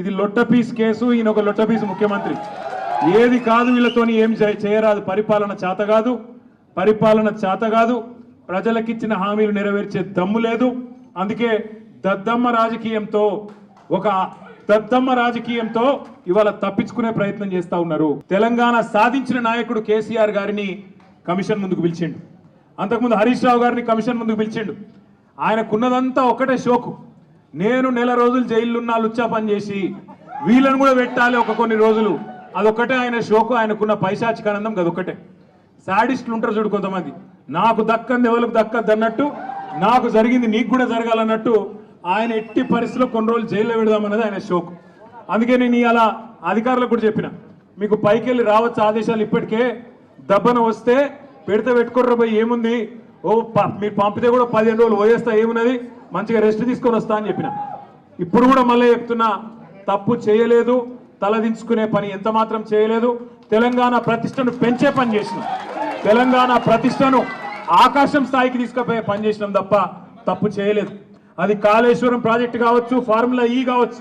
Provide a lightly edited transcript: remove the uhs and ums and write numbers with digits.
ఇది లొట్టపీస్ కేసు, ఈయన ఒక లొట్టపీస్ ముఖ్యమంత్రి. ఏది కాదు వీళ్ళతోని ఏం చేయరాదు. పరిపాలన చేత కాదు. ప్రజలకిచ్చిన హామీలు నెరవేర్చే దమ్ము లేదు. అందుకే దద్దమ్మ రాజకీయంతో ఇవాళ తప్పించుకునే ప్రయత్నం చేస్తా ఉన్నారు. తెలంగాణ సాధించిన నాయకుడు కేసీఆర్ గారిని కమిషన్ ముందుకు పిలిచిండు. అంతకుముందు హరీష్ రావు గారిని కమిషన్ ముందుకు పిలిచిండు. ఆయనకున్నదంతా ఒకటే షోకు, నేను నెల రోజులు జైలున్నా లుచ్చా పని చేసి వీళ్ళని కూడా పెట్టాలి ఒక కొన్ని రోజులు. అదొక్కటే ఆయన షోకు. ఆయనకున్న పైశాచికానందం అదొక్కటే. సాడిస్టులు ఉంటారు చూడు కొంతమంది, నాకు దక్కంది ఎవరికి దక్కద్దు అన్నట్టు, నాకు జరిగింది నీకు కూడా జరగాలన్నట్టు ఆయన ఎట్టి పరిస్థితుల్లో కొన్ని రోజులు జైల్లో పెడదామన్నది ఆయన షోకు. అందుకే నేను ఇలా అధికారులకు కూడా చెప్పిన, మీకు పైకి వెళ్ళి రావచ్చు ఆదేశాలు, ఇప్పటికే దబ్బన వస్తే పెడితే పెట్టుకోర్రా పోయి ఏముంది, మీరు పంపితే కూడా 15 రోజులు పోయేస్తా, ఏమున్నది మంచిగా రెస్ట్ తీసుకొని వస్తా అని చెప్పిన. ఇప్పుడు కూడా మళ్ళీ చెప్తున్నా, తప్పు చేయలేదు, తలదించుకునే పని ఎంత మాత్రం చేయలేదు. తెలంగాణ ప్రతిష్టను పెంచే పని చేసినాం, తెలంగాణ ప్రతిష్టను ఆకాశం స్థాయికి తీసుకుపోయే పని చేసినాం తప్ప తప్పు చేయలేదు. అది కాళేశ్వరం ప్రాజెక్టు కావచ్చు, ఫార్ములా ఈ కావచ్చు,